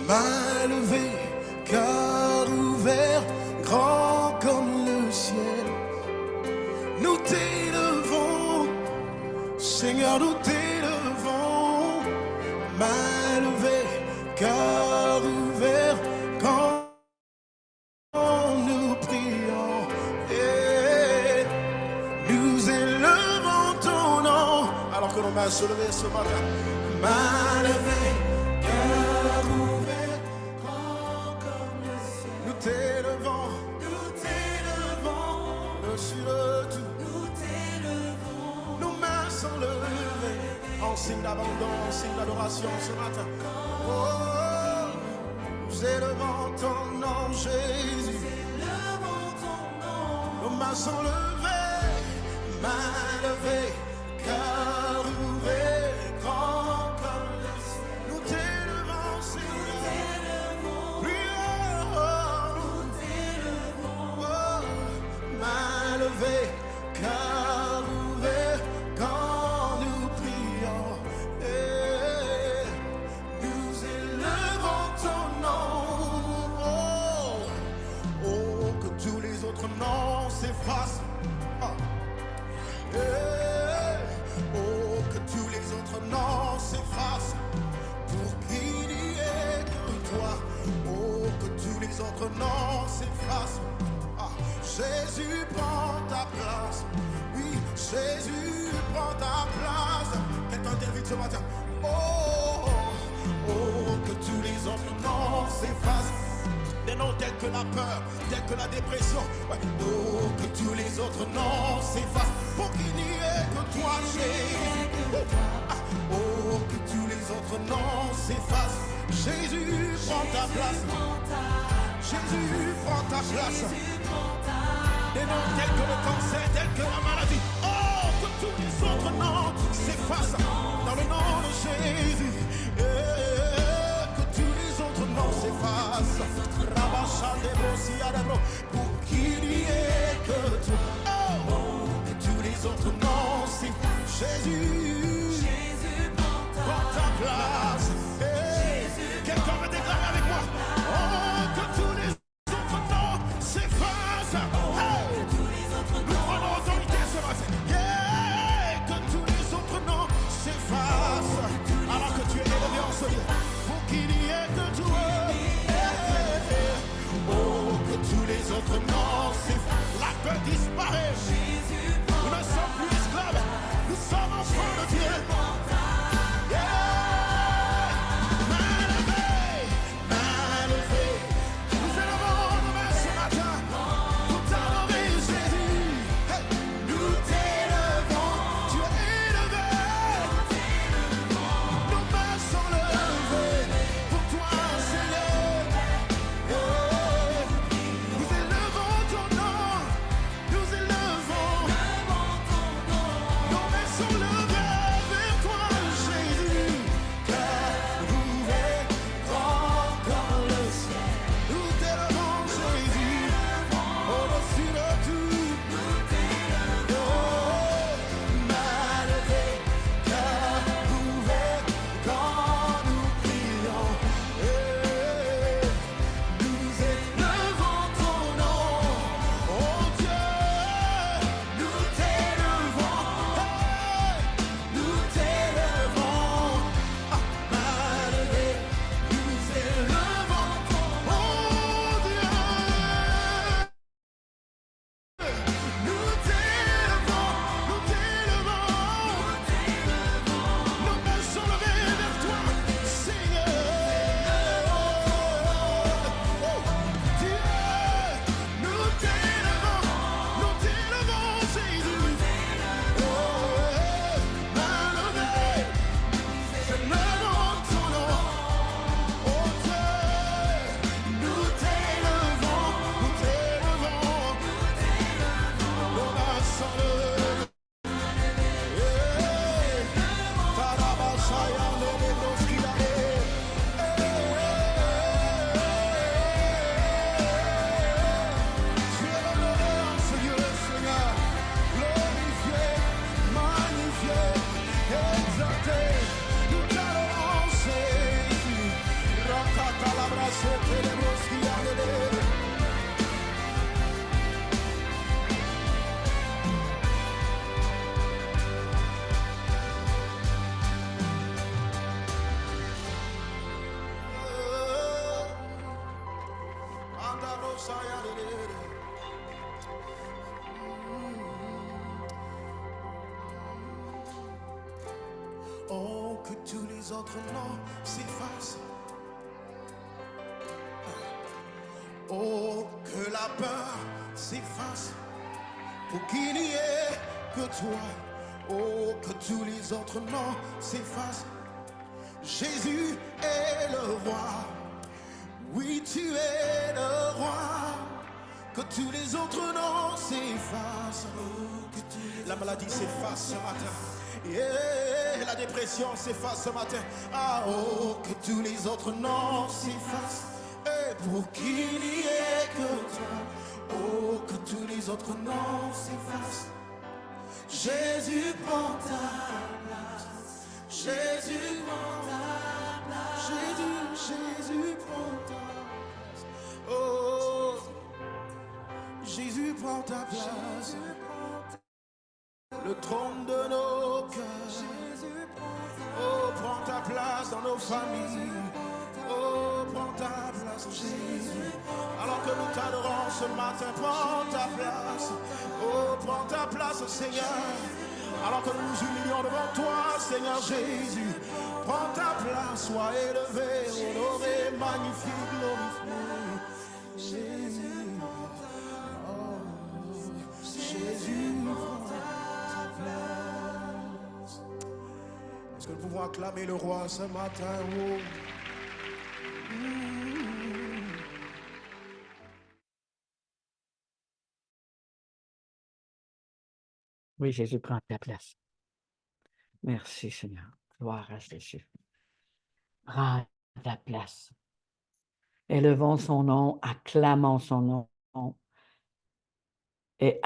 Main levée, cœur ouvert, grand comme le ciel. Nous t'élevons, Seigneur, nous t'élevons. Main levée, cœur ouvert, quand nous prions. Et nous élevons ton nom. Alors que nos mains se lever ce matin. Main levée, cœur ouvert, grand comme le ciel. Nous t'élevons, au-dessus de tout. Nous t'élevons, nos mains sont levées, en signe d'abandon, en signe d'adoration ce matin. Oh, nous élevons ton nom, Jésus. Nous élevons ton nom. Nos mains sont levées, mains levées, cœur ouvert. Cœur ouvert quand nous prions, et nous élevons ton nom. Oh, oh, que tous les autres noms s'effacent. Oh, que tous les autres noms s'effacent pour qu'il n'y ait que toi. Oh, que tous les autres noms s'effacent. Jésus prend ta place. Oui, Jésus prend ta place. Quelqu'un t'invite ce matin. Oh, oh, que tous les autres noms s'effacent. Des noms tels que la peur, tels que la dépression. Ouais. Oh, que tous les autres noms s'effacent pour qu'il n'y ait que toi, Jésus. Oh, que tous les autres noms s'effacent. Jésus prend ta place. Jésus prend ta place. Des noms tels que le cancer, tels que la maladie. Oh, que tous les autres noms s'effacent dans le nom de Jésus. Que tous les autres noms s'effacent. Pour qu'il n'y ait que toi. Oh, que tous les autres noms s'effacent. Jésus, prends ta place. Quelqu'un va déclarer avec moi. Oh, que tous les autres noms s'effacent. Nous prenons autorité ce matin. Yeah, que tous les autres noms s'effacent. Alors que tu es élevé en ce lieu. Pour qu'il n'y ait que toi. Oh, que tous les autres noms s'effacent. La peur disparaît. Oh, que tous les autres noms s'effacent. Oh, que la peur s'efface pour qu'il n'y ait que toi. Oh, que tous les autres noms s'effacent. Jésus est le roi. Oui, tu es le roi. Que tous les autres noms s'effacent. La maladie s'efface ce matin. Yeah, la dépression s'efface ce matin. Ah, oh, que tous les autres noms s'effacent. Et pour qu'il n'y ait que toi. Oh, que tous les autres noms s'effacent. Jésus prend ta place. Jésus prend ta place. Jésus prend ta place. Oh, Jésus prend ta place. Le trône de nos cœurs. Oh, prends ta place dans nos familles. Oh, prends ta place, Jésus. Alors que nous t'adorons ce matin, prends ta place. Oh, prends ta place, Seigneur. Alors que nous nous humilions devant toi, Seigneur Jésus. Prends ta place, sois élevé, honoré, magnifié, glorifié. Jésus. Oh, Jésus. Est-ce que nous pouvons acclamer le roi ce matin? Oh. Oui, Jésus prend ta place. Merci, Seigneur. Gloire à Jésus. Prends ta place. Élevons son nom, acclamons son nom et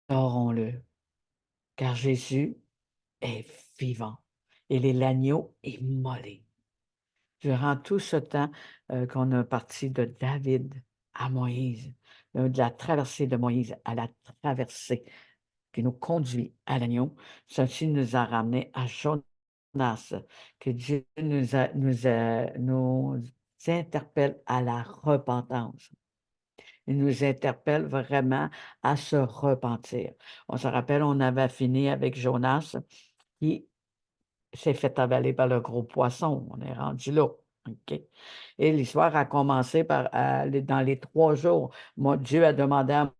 adorons-le, car Jésus est vivant. Il est l'agneau immolé. Durant tout ce temps qu'on a parti de David à Moïse, de la traversée de Moïse à la traversée qui nous conduit à l'agneau, ceci nous a ramené à Jonas, que Dieu nous interpelle à la repentance. Il nous interpelle vraiment à se repentir. On se rappelle, on avait fini avec Jonas qui s'est fait avaler par le gros poisson. On est rendu là. OK? Et l'histoire a commencé par, dans les 3 jours. Dieu a demandé à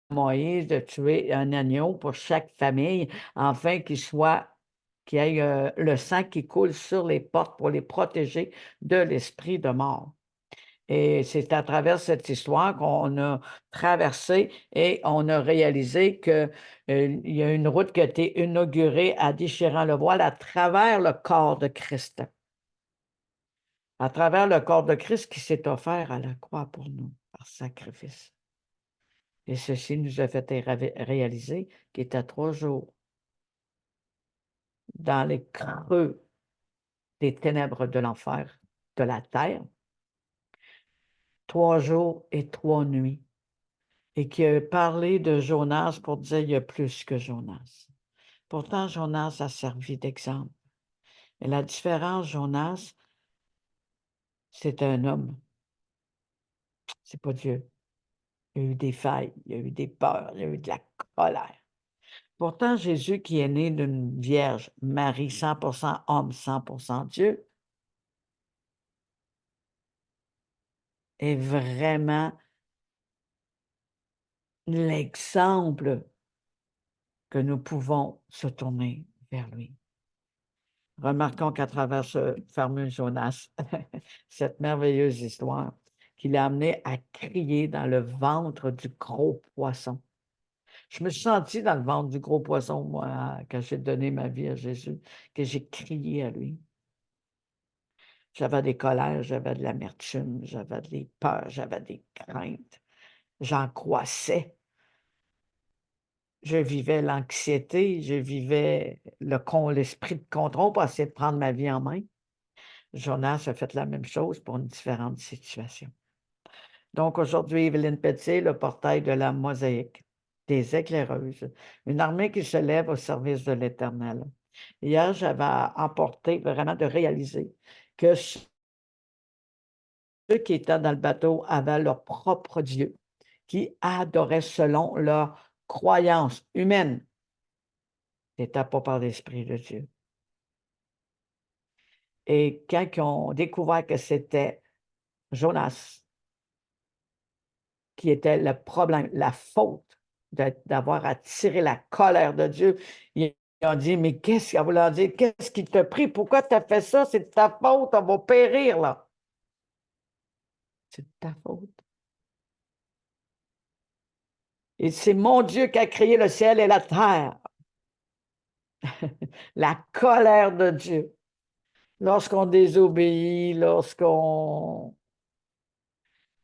Moïse de tuer un agneau pour chaque famille, afin qu'il y ait le sang qui coule sur les portes pour les protéger de l'esprit de mort. Et c'est à travers cette histoire qu'on a traversé et on a réalisé qu'il y a une route qui a été inaugurée à déchirant le voile à travers le corps de Christ. À travers le corps de Christ qui s'est offert à la croix pour nous par sacrifice. Et ceci nous a fait réaliser qu'il était 3 jours dans les creux des ténèbres de l'enfer, de la terre, 3 jours et 3 nuits. Et qui a parlé de Jonas pour dire il y a plus que Jonas. Pourtant, Jonas a servi d'exemple. Mais la différence, Jonas, c'est un homme. C'est pas Dieu. Il y a eu des failles, il y a eu des peurs, il y a eu de la colère. Pourtant, Jésus, qui est né d'une vierge, Marie, 100% homme, 100% Dieu, est vraiment l'exemple que nous pouvons se tourner vers lui. Remarquons qu'à travers ce fameux Jonas, cette merveilleuse histoire, qu'il a amené à crier dans le ventre du gros poisson. Je me suis senti dans le ventre du gros poisson, moi, quand j'ai donné ma vie à Jésus, que j'ai crié à lui. J'avais des colères, j'avais de l'amertume, j'avais des peurs, j'avais des craintes. J'angoissais. Je vivais l'anxiété, je vivais l'esprit de contrôle pour essayer de prendre ma vie en main. Jonas a fait la même chose pour une différente situation. Donc aujourd'hui, Evelyne Pelletier, le portail de la mosaïque, des éclaireuses, une armée qui se lève au service de l'Éternel. Hier, j'avais emporté vraiment de réaliser que qui étaient dans le bateau avaient leur propre Dieu, qui adoraient selon leur croyance humaine. C'était pas par l'Esprit de Dieu. Et quand ils ont découvert que c'était Jonas qui était le problème, la faute d'avoir attiré la colère de Dieu, ils ont dit, mais qu'est-ce qu'il leur dit, qu'est-ce qui t'a pris? Pourquoi tu as fait ça? C'est de ta faute, on va périr, là. C'est de ta faute. Et c'est mon Dieu qui a créé le ciel et la terre. La colère de Dieu. Lorsqu'on désobéit, lorsqu'on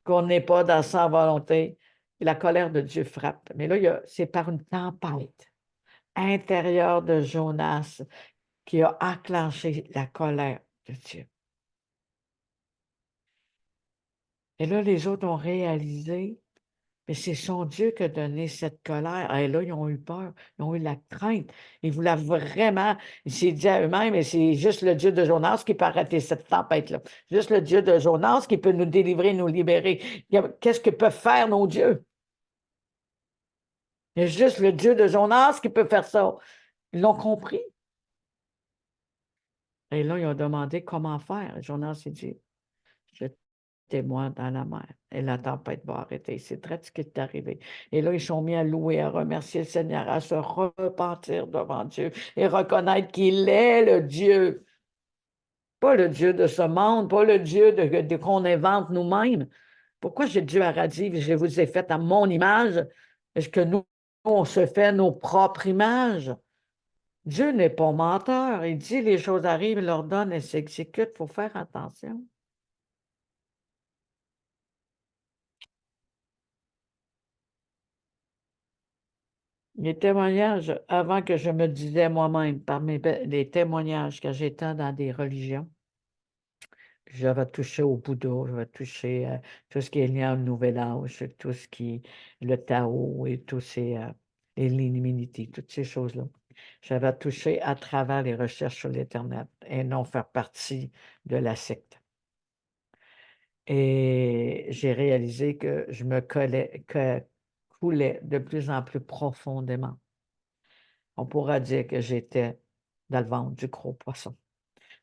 n'est pas dans sa volonté, la colère de Dieu frappe. Mais là, c'est par une tempête intérieure de Jonas qui a enclenché la colère de Dieu. Et là, les autres ont réalisé, mais c'est son Dieu qui a donné cette colère. Et là, ils ont eu peur, ils ont eu la crainte. Ils voulaient vraiment, il s'est dit à eux-mêmes, et c'est juste le Dieu de Jonas qui peut arrêter cette tempête-là. Juste le Dieu de Jonas qui peut nous délivrer, nous libérer. Qu'est-ce que peuvent faire nos dieux? Il y a juste le Dieu de Jonas qui peut faire ça. Ils l'ont compris. Et là, ils ont demandé comment faire. Jonas s'est dit, jetez-moi dans la mer et la tempête va arrêter. C'est très ce qui est arrivé. Et là, ils sont mis à louer, à remercier le Seigneur, à se repentir devant Dieu et reconnaître qu'il est le Dieu. Pas le Dieu de ce monde, pas le Dieu qu'on invente nous-mêmes. Pourquoi j'ai Dieu a dit, je vous ai fait à mon image? Est-ce que nous, on se fait nos propres images? Dieu n'est pas menteur. Il dit les choses arrivent, il leur donne, elles s'exécutent. Il faut faire attention. Les témoignages, avant que je me disais moi-même, parmi les témoignages que j'étais dans des religions, j'avais touché au Bouddha, j'avais touché tout ce qui est lié au Nouvel Âge, tout ce qui le Tao et tous ces, et l'immunité, toutes ces choses-là. J'avais touché à travers les recherches sur l'Internet et non faire partie de la secte. Et j'ai réalisé que je me coulais de plus en plus profondément. On pourra dire que j'étais dans le ventre du gros poisson.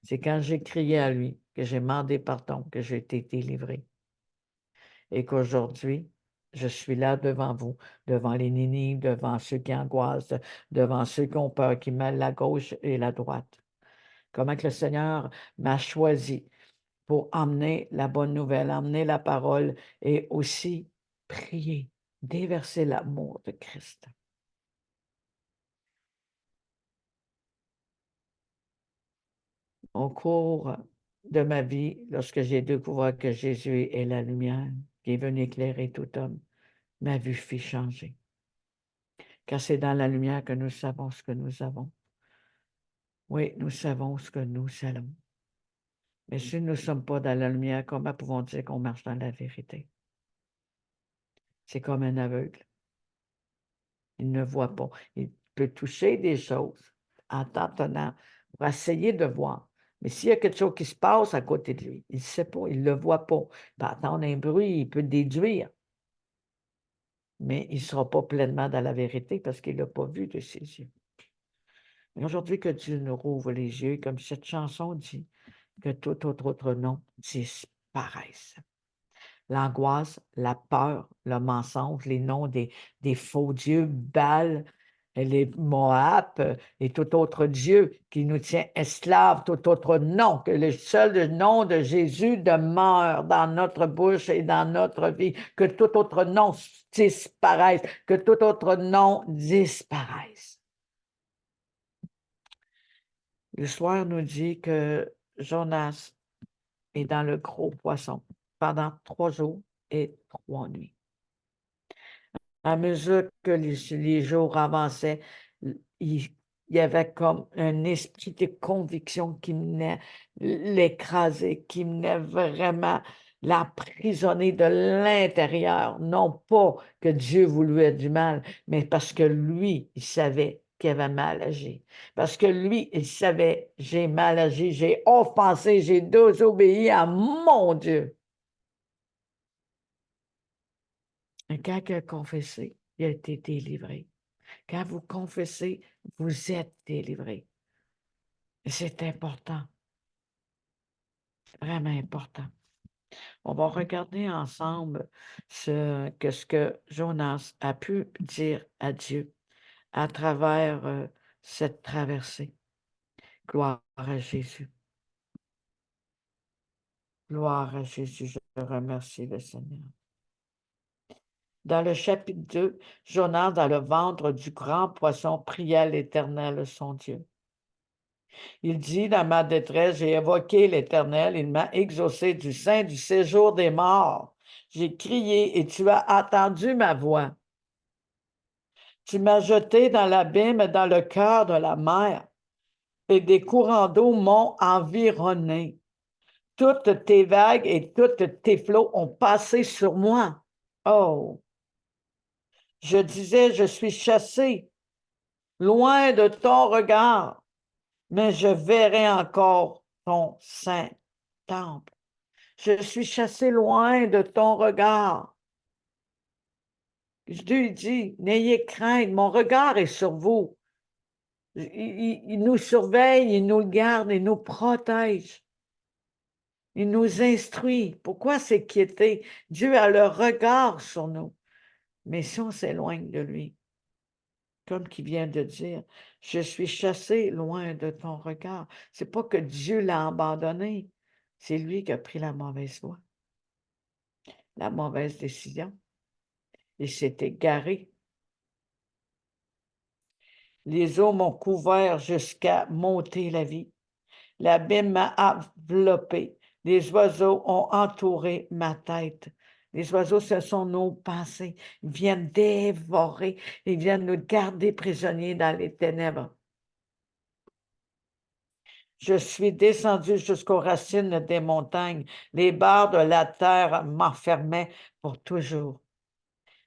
C'est quand j'ai crié à lui, que j'ai demandé pardon, que j'ai été délivré. Et qu'aujourd'hui, je suis là devant vous, devant les Ninives, devant ceux qui angoissent, devant ceux qui ont peur, qui mêlent la gauche et la droite. Comment que le Seigneur m'a choisi pour emmener la bonne nouvelle, emmener la parole et aussi prier, déverser l'amour de Christ. Au cours de ma vie, lorsque j'ai découvert que Jésus est la lumière qui est venu éclairer tout homme, ma vue fit changer. Car c'est dans la lumière que nous savons ce que nous avons. Oui, nous savons ce que nous allons. Mais si nous ne sommes pas dans la lumière, comment pouvons-nous dire qu'on marche dans la vérité? C'est comme un aveugle. Il ne voit pas. Il peut toucher des choses en tâtonnant pour essayer de voir. Mais s'il y a quelque chose qui se passe à côté de lui, il ne sait pas, il ne le voit pas. Il peut entendre un bruit, il peut déduire. Mais il ne sera pas pleinement dans la vérité parce qu'il ne l'a pas vu de ses yeux. Mais aujourd'hui, que Dieu nous rouvre les yeux, comme cette chanson dit, que tout autre nom disparaisse. L'angoisse, la peur, le mensonge, les noms des faux dieux, Baal, les Moab et tout autre Dieu qui nous tient esclaves, tout autre nom, que le seul nom de Jésus demeure dans notre bouche et dans notre vie, que tout autre nom disparaisse, que tout autre nom disparaisse. L'histoire nous dit que Jonas est dans le gros poisson pendant 3 jours et 3 nuits. À mesure que les jours avançaient, il y avait comme un esprit de conviction qui venait l'écraser, qui venait vraiment l'emprisonner de l'intérieur. Non pas que Dieu voulait du mal, mais parce que lui, il savait qu'il avait mal agi. Parce que lui, il savait, j'ai mal agi, j'ai offensé, j'ai désobéi à mon Dieu. Et quand il a confessé, il a été délivré. Quand vous confessez, vous êtes délivré. Et c'est important, vraiment important. On va regarder ensemble ce que Jonas a pu dire à Dieu à travers cette traversée. Gloire à Jésus. Gloire à Jésus. Je remercie le Seigneur. Dans le chapitre 2, Jonas, dans le ventre du grand poisson, pria l'Éternel, son Dieu. Il dit, dans ma détresse, j'ai évoqué l'Éternel, il m'a exaucé du sein du séjour des morts. J'ai crié et tu as entendu ma voix. Tu m'as jeté dans l'abîme, dans le cœur de la mer, et des courants d'eau m'ont environné. Toutes tes vagues et toutes tes flots ont passé sur moi. Oh! Je disais, je suis chassé, loin de ton regard, mais je verrai encore ton saint temple. Je suis chassé loin de ton regard. Dieu dit, n'ayez crainte, mon regard est sur vous. Il nous surveille, il nous garde, il nous protège. Il nous instruit. Pourquoi s'inquiéter? Dieu a le regard sur nous. Mais si on s'éloigne de lui, comme qu'il vient de dire, je suis chassé loin de ton regard. C'est pas que Dieu l'a abandonné. C'est lui qui a pris la mauvaise voie, la mauvaise décision. Il s'est égaré. Les eaux m'ont couvert jusqu'à monter la vie. L'abîme m'a enveloppé. Les oiseaux ont entouré ma tête. Les oiseaux, ce sont nos pensées. Ils viennent dévorer. Ils viennent nous garder prisonniers dans les ténèbres. Je suis descendu jusqu'aux racines des montagnes. Les barres de la terre m'enfermaient pour toujours.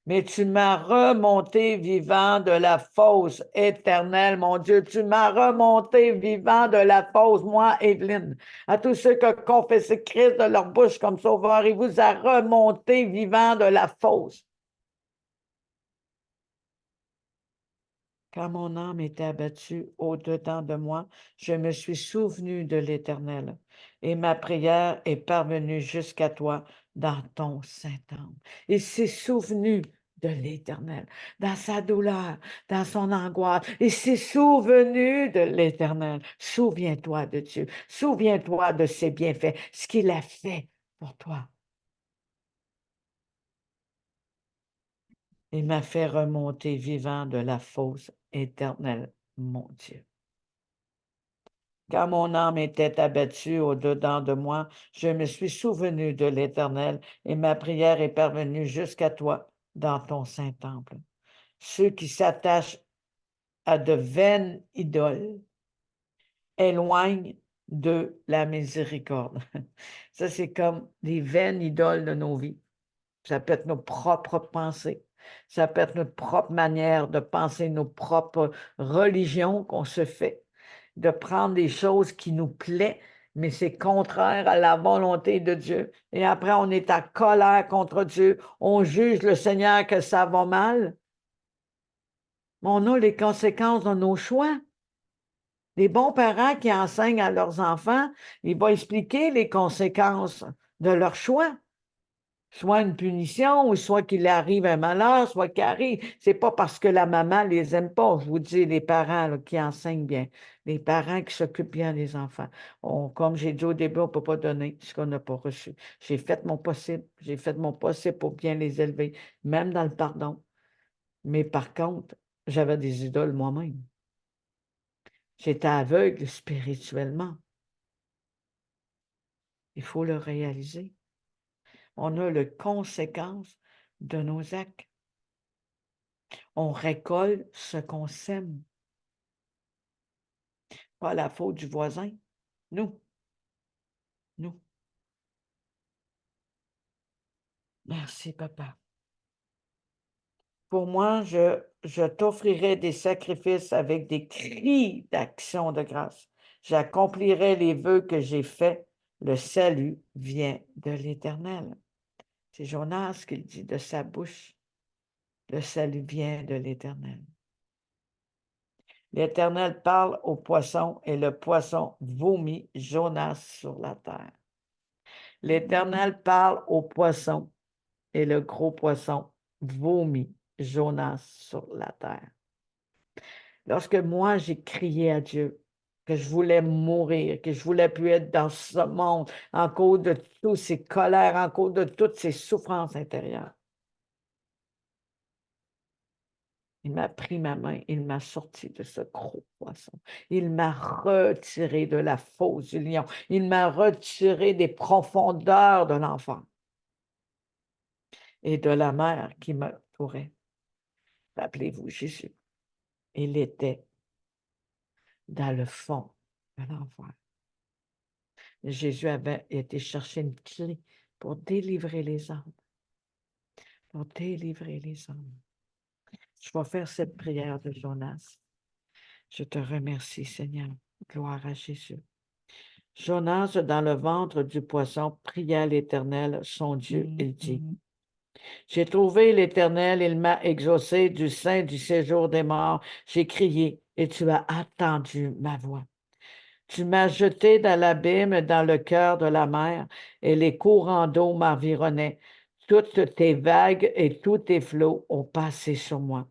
Mais tu m'as remonté vivant de la fosse éternelle, mon Dieu. Tu m'as remonté vivant de la fosse, moi, Évelyne. À tous ceux qui ont confessé Christ de leur bouche comme sauveur, il vous a remonté vivant de la fosse. Quand mon âme était abattue au-dedans de moi, je me suis souvenu de l'Éternel et ma prière est parvenue jusqu'à toi dans ton Saint-Temple. Il s'est souvenu de l'Éternel, dans sa douleur, dans son angoisse. Il s'est souvenu de l'Éternel. Souviens-toi de Dieu. Souviens-toi de ses bienfaits, ce qu'il a fait pour toi. Il m'a fait remonter vivant de la fosse éternelle, mon Dieu. Quand mon âme était abattue au-dedans de moi, je me suis souvenu de l'Éternel et ma prière est parvenue jusqu'à toi dans ton saint temple. Ceux qui s'attachent à de vaines idoles éloignent de la miséricorde. Ça, c'est comme les vaines idoles de nos vies. Ça peut être nos propres pensées. Ça peut être notre propre manière de penser, nos propres religions qu'on se fait, de prendre des choses qui nous plaisent, mais c'est contraire à la volonté de Dieu. Et après, on est en colère contre Dieu. On juge le Seigneur que ça va mal. Mais on a les conséquences de nos choix. Les bons parents qui enseignent à leurs enfants, ils vont expliquer les conséquences de leurs choix. Soit une punition, ou soit qu'il arrive un malheur, soit qu'il arrive. C'est pas parce que la maman les aime pas, je vous dis, les parents là, qui enseignent bien, les parents qui s'occupent bien des enfants. Comme j'ai dit au début, on ne peut pas donner ce qu'on n'a pas reçu. J'ai fait mon possible, j'ai fait mon possible pour bien les élever, même dans le pardon. Mais par contre, j'avais des idoles moi-même. J'étais aveugle spirituellement. Il faut le réaliser. On a les conséquences de nos actes. On récolte ce qu'on sème. Pas la faute du voisin. Nous. Nous. Merci, papa. Pour moi, je t'offrirai des sacrifices avec des cris d'action de grâce. J'accomplirai les vœux que j'ai faits. Le salut vient de l'Éternel. C'est Jonas qui le dit de sa bouche. Le salut vient de l'Éternel. L'Éternel parle au poisson et le poisson vomit Jonas sur la terre. L'Éternel parle au poisson et le gros poisson vomit Jonas sur la terre. Lorsque moi, j'ai crié à Dieu que je voulais mourir, que je voulais plus être dans ce monde en cause de toutes ces colères, en cause de toutes ces souffrances intérieures, il m'a pris ma main, il m'a sorti de ce gros poisson. Il m'a retiré de la fosse du lion. Il m'a retiré des profondeurs de l'enfer et de la mer qui m'entourait. Rappelez-vous, Jésus, il était dans le fond de l'enfer. Jésus avait été chercher une clé pour délivrer les âmes. Pour délivrer les âmes. Je vais faire cette prière de Jonas. Je te remercie, Seigneur. Gloire à Jésus. Jonas, dans le ventre du poisson, pria l'Éternel, son Dieu. Il dit, j'ai trouvé l'Éternel, il m'a exaucé du sein du séjour des morts. J'ai crié et tu as attendu ma voix. Tu m'as jeté dans l'abîme, dans le cœur de la mer, et les courants d'eau m'environnaient. Toutes tes vagues et tous tes flots ont passé sur moi.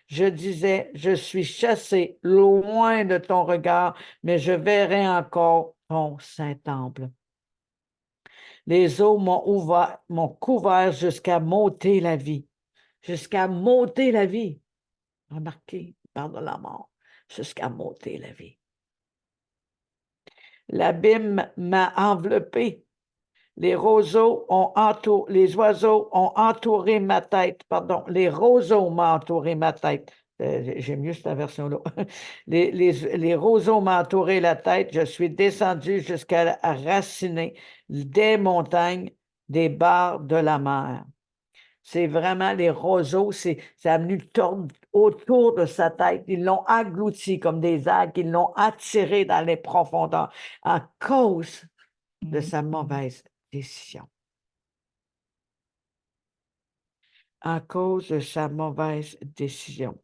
Je disais, je suis chassé loin de ton regard, mais je verrai encore ton saint temple. Les eaux m'ont couvert jusqu'à m'ôter la vie. Jusqu'à m'ôter la vie. Remarquez, il parle de la mort. Jusqu'à m'ôter la vie. L'abîme m'a enveloppé. Les oiseaux ont entouré ma tête. Pardon, les roseaux m'ont entouré ma tête. J'aime mieux cette version-là. Les roseaux m'ont entouré la tête. Je suis descendu jusqu'à raciner des montagnes, des barres de la mer. C'est vraiment les roseaux, ça a venu tordre autour de sa tête. Ils l'ont englouti comme des algues. Ils l'ont attiré dans les profondeurs à cause de sa mauvaise décision. À cause de sa mauvaise décision.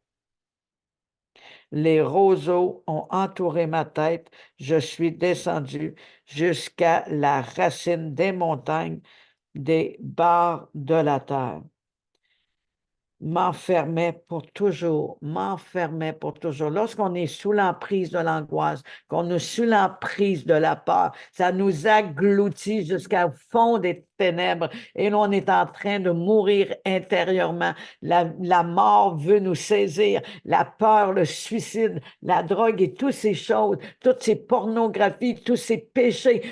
Les roseaux ont entouré ma tête. Je suis descendu jusqu'à la racine des montagnes, des barres de la terre. M'enfermait pour toujours, m'enfermait pour toujours. Lorsqu'on est sous l'emprise de l'angoisse, qu'on est sous l'emprise de la peur, ça nous agloutit jusqu'au fond des ténèbres et là, on est en train de mourir intérieurement. La mort veut nous saisir, la peur, le suicide, la drogue et toutes ces choses, toutes ces pornographies, tous ces péchés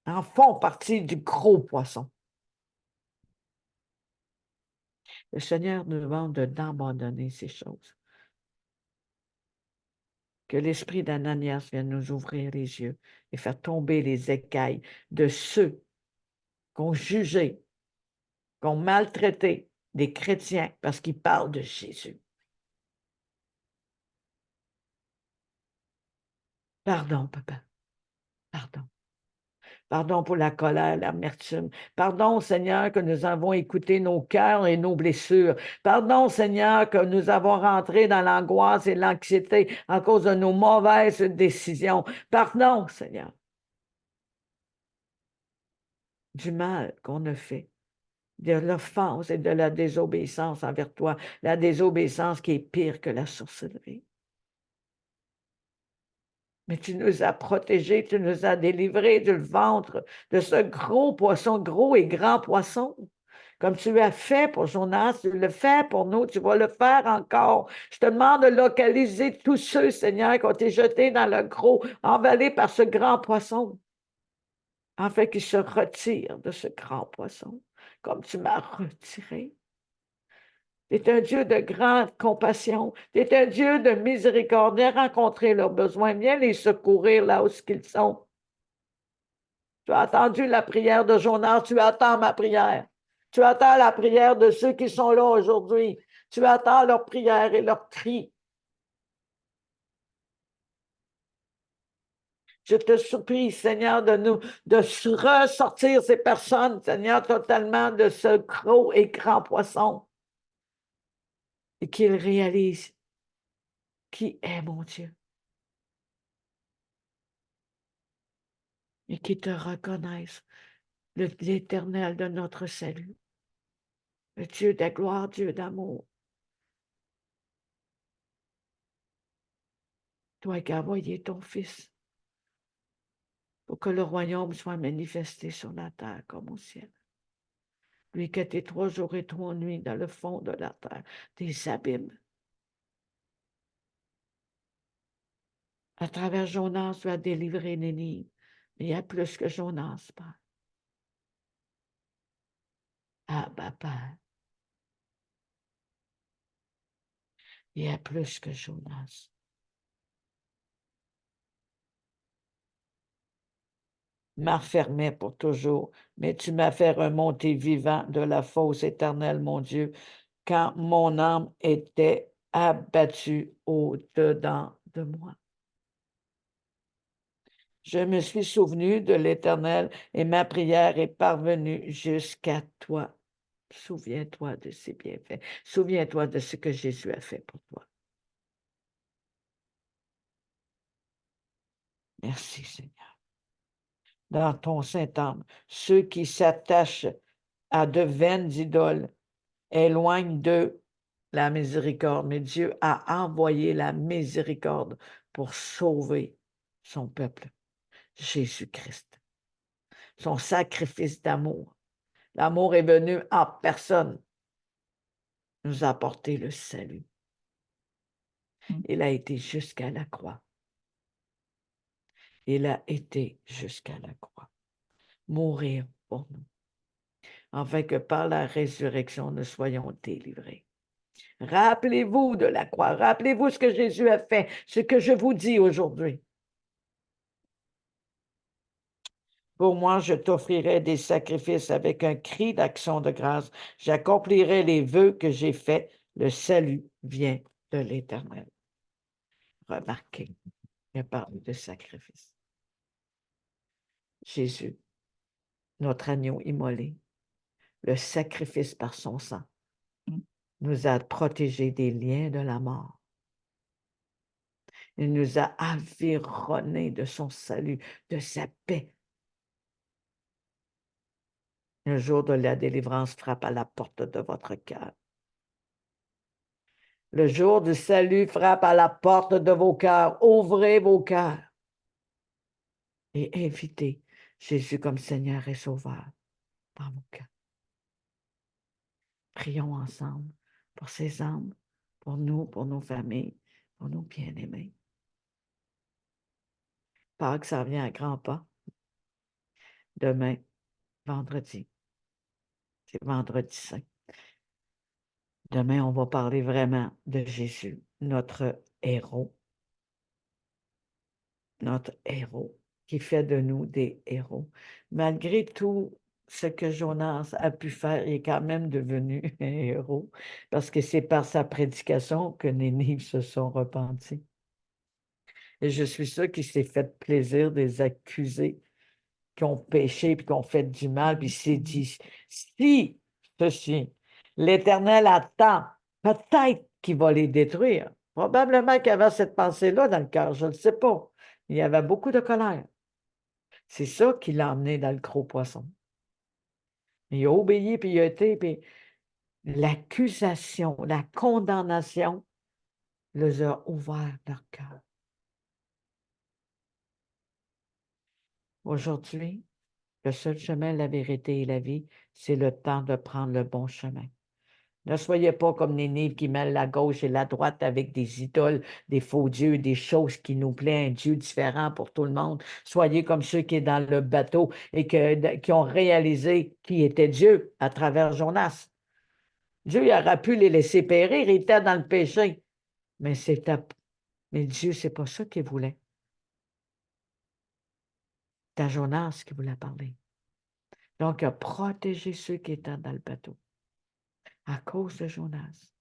en font partie du gros poisson. Le Seigneur nous demande d'abandonner ces choses. Que l'esprit d'Ananias vienne nous ouvrir les yeux et faire tomber les écailles de ceux qu'on jugeait, qu'on maltraitait, des chrétiens, parce qu'ils parlent de Jésus. Pardon, papa. Pardon. Pardon pour la colère, l'amertume. Pardon, Seigneur, que nous avons écouté nos cœurs et nos blessures. Pardon, Seigneur, que nous avons rentré dans l'angoisse et l'anxiété à cause de nos mauvaises décisions. Pardon, Seigneur, du mal qu'on a fait, de l'offense et de la désobéissance envers toi, la désobéissance qui est pire que la sorcellerie. Mais tu nous as protégés, tu nous as délivrés du ventre de ce gros poisson, gros et grand poisson. Comme tu l'as fait pour Jonas, tu le fais pour nous, tu vas le faire encore. Je te demande de localiser tous ceux, Seigneur, qui ont été jetés dans le gros, envalés par ce grand poisson, afin qu'ils se retirent de ce grand poisson, comme tu m'as retiré. Tu es un Dieu de grande compassion. Tu es un Dieu de miséricorde. Viens rencontrer leurs besoins. Viens les secourir là où ils sont. Tu as entendu la prière de Jonas. Tu attends ma prière. Tu attends la prière de ceux qui sont là aujourd'hui. Tu attends leur prière et leur cri. Je te supplie, Seigneur, de ressortir ces personnes, Seigneur, totalement de ce gros et grand poisson. et qu'ils réalisent qui est mon Dieu et qu'ils te reconnaissent l'Éternel de notre salut, le Dieu de la gloire, Dieu d'amour. Toi qui as envoyé ton Fils pour que le royaume soit manifesté sur la terre comme au ciel. Lui qui était 3 jours et 3 nuits dans le fond de la terre, des abîmes. À travers Jonas, tu as délivré Nénive. Mais il y a plus que Jonas, Père. Ah, Père. Il y a plus que Jonas. M'enfermais pour toujours, mais tu m'as fait remonter vivant de la fosse éternelle, mon Dieu, quand mon âme était abattue au-dedans de moi. Je me suis souvenu de l'Éternel et ma prière est parvenue jusqu'à toi. Souviens-toi de ses bienfaits. Souviens-toi de ce que Jésus a fait pour toi. Merci, Seigneur. Dans ton Saint-Âme, ceux qui s'attachent à de vaines idoles éloignent d'eux la miséricorde, mais Dieu a envoyé la miséricorde pour sauver son peuple, Jésus-Christ, son sacrifice d'amour. L'amour est venu en personne, nous a apporté le salut. Il a été jusqu'à la croix. Il a été jusqu'à la croix. Mourir pour nous, afin que par la résurrection, nous soyons délivrés. Rappelez-vous de la croix. Rappelez-vous ce que Jésus a fait, ce que je vous dis aujourd'hui. Pour moi, je t'offrirai des sacrifices avec un cri d'action de grâce. J'accomplirai les vœux que j'ai faits. Le salut vient de l'Éternel. Remarquez, il parle de sacrifice. Jésus, notre agneau immolé, le sacrifice par son sang, nous a protégés des liens de la mort. Il nous a environnés de son salut, de sa paix. Le jour de la délivrance frappe à la porte de votre cœur. Le jour du salut frappe à la porte de vos cœurs. Ouvrez vos cœurs et invitez Jésus comme Seigneur et Sauveur dans vos cœurs. Prions ensemble pour ces âmes, pour nous, pour nos familles, pour nos bien-aimés. Pâques, ça revient à grands pas. Demain, vendredi. C'est vendredi saint. Demain, on va parler vraiment de Jésus, notre héros. Notre héros, qui fait de nous des héros. Malgré tout ce que Jonas a pu faire, il est quand même devenu un héros, parce que c'est par sa prédication que Nénive se sont repentis. Et je suis sûre qu'il s'est fait plaisir de les accuser qui ont péché puis qui ont fait du mal, puis il s'est dit, si ceci, l'Éternel attend, peut-être qu'il va les détruire. Probablement qu'il y avait cette pensée-là dans le cœur, je ne le sais pas. Il y avait beaucoup de colère. C'est ça qui l'a emmené dans le gros poisson. Il a obéi, puis il a été, puis l'accusation, la condamnation les a ouvert leur cœur. Aujourd'hui, le seul chemin, la vérité et la vie, c'est le temps de prendre le bon chemin. Ne soyez pas comme Nénive qui mêle la gauche et la droite avec des idoles, des faux dieux, des choses qui nous plaisent, un Dieu différent pour tout le monde. Soyez comme ceux qui sont dans le bateau et qui ont réalisé qui était Dieu à travers Jonas. Dieu il aurait pu les laisser périr, ils étaient dans le péché. Mais Dieu, c'est pas ça qu'il voulait. C'est à Jonas qui voulait parler. Donc, il a protégé ceux qui étaient dans le bateau à cause de Jonas.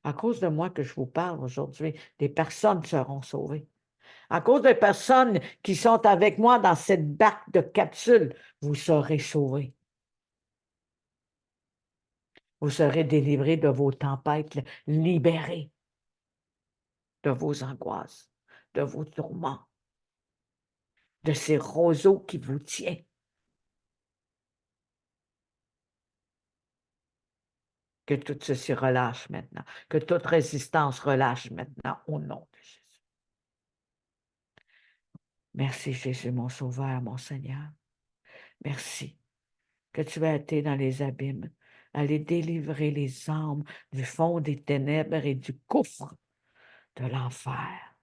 À cause de moi que je vous parle aujourd'hui, des personnes seront sauvées. À cause des personnes qui sont avec moi dans cette barque de capsule, vous serez sauvés. Vous serez délivrés de vos tempêtes, libérés de vos angoisses, de vos tourments, de ces roseaux qui vous tiennent. Que tout ceci relâche maintenant, que toute résistance relâche maintenant au nom de Jésus. Merci Jésus, mon Sauveur, mon Seigneur. Merci que tu as été dans les abîmes, aller délivrer les âmes du fond des ténèbres et du gouffre de l'enfer.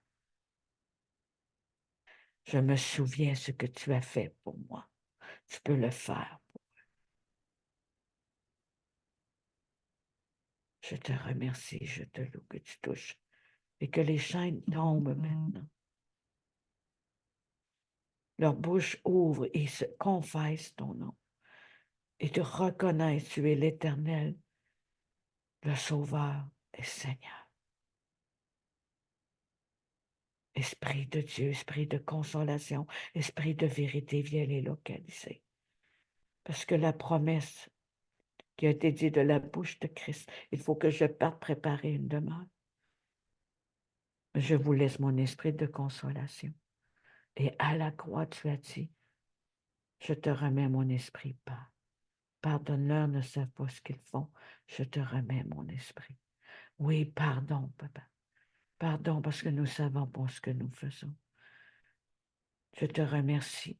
Je me souviens ce que tu as fait pour moi. Tu peux le faire. Je te remercie, je te loue que tu touches et que les chaînes tombent maintenant. Leur bouche ouvre et se confesse ton nom et te reconnaissent, tu es l'Éternel, le Sauveur et Seigneur. Esprit de Dieu, esprit de consolation, esprit de vérité, viens les localiser. Parce que la promesse qui a été dite de la bouche de Christ, il faut que je parte préparer une demeure. Je vous laisse mon esprit de consolation. Et à la croix, tu as dit, je te remets mon esprit, Père. Pardonne-leur, ne savent pas ce qu'ils font. Je te remets mon esprit. Oui, pardon, Papa. Pardon parce que nous savons pas ce que nous faisons. Je te remercie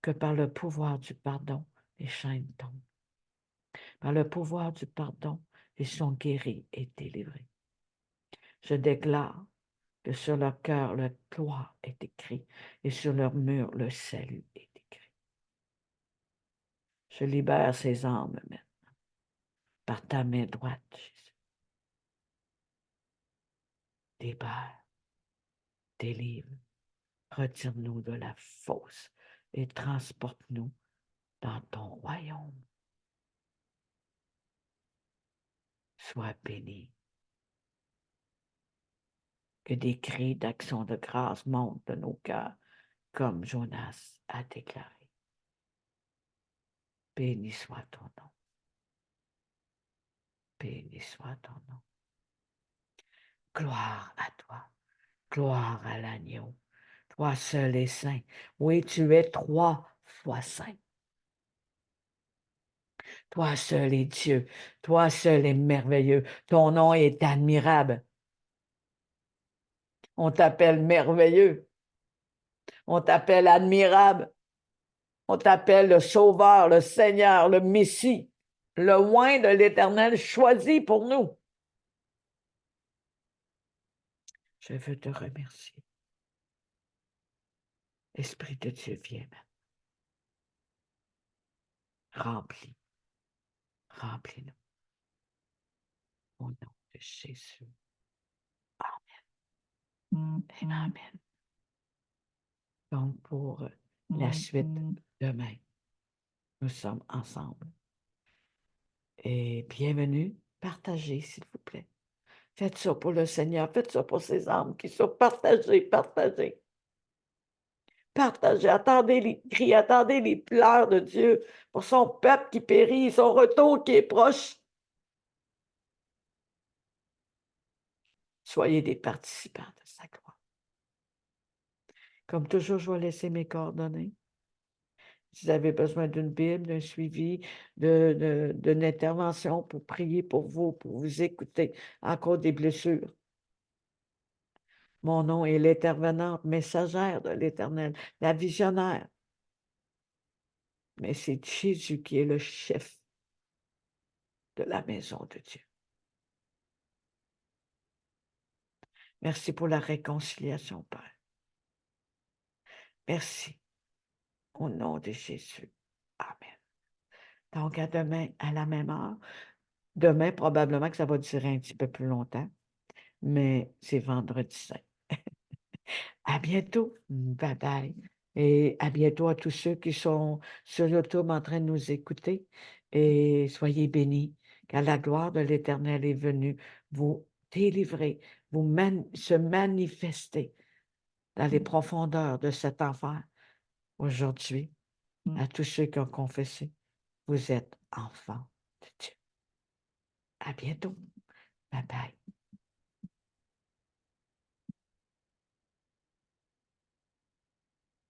que par le pouvoir du pardon, les chaînes tombent. Par le pouvoir du pardon, ils sont guéris et délivrés. Je déclare que sur leur cœur, le gloire est écrit et sur leur mur, le salut est écrit. Je libère ces âmes maintenant par ta main droite, Jésus. Libère, délivre, retire-nous de la fosse et transporte-nous dans ton royaume. Sois béni. Que des cris d'action de grâce montent de nos cœurs, comme Jonas a déclaré. Béni soit ton nom. Béni soit ton nom. Gloire à toi. Gloire à l'agneau. Toi seul est saint. Oui, tu es 3 fois saint. Toi seul est Dieu. Toi seul est merveilleux. Ton nom est admirable. On t'appelle merveilleux. On t'appelle admirable. On t'appelle le Sauveur, le Seigneur, le Messie, le oint de l'Éternel choisi pour nous. Je veux te remercier. Esprit de Dieu, viens maintenant. Remplis-nous. Au nom de Jésus. Amen. Et amen. Donc, pour la suite, demain, nous sommes ensemble. Et bienvenue, partagez, s'il vous plaît. Faites ça pour le Seigneur, faites ça pour ces âmes qui sont partagées. Partagez, attendez les cris, attendez les pleurs de Dieu pour son peuple qui périt, son retour qui est proche. Soyez des participants de sa gloire. Comme toujours, je vais laisser mes coordonnées. Si vous avez besoin d'une Bible, d'un suivi, d'une intervention pour prier pour vous écouter, encore des blessures. Mon nom est l'intervenante messagère de l'Éternel, la visionnaire. Mais c'est Jésus qui est le chef de la maison de Dieu. Merci pour la réconciliation, Père. Merci. Au nom de Jésus. Amen. Donc, à demain, à la même heure. Demain, probablement que ça va durer un petit peu plus longtemps, mais c'est vendredi saint. À bientôt. Bye bye. Et à bientôt à tous ceux qui sont sur YouTube en train de nous écouter. Et soyez bénis, car la gloire de l'Éternel est venue vous délivrer, se manifester dans les profondeurs de cet enfer. Aujourd'hui, à tous ceux qui ont confessé, vous êtes enfants de Dieu. À bientôt. Bye bye.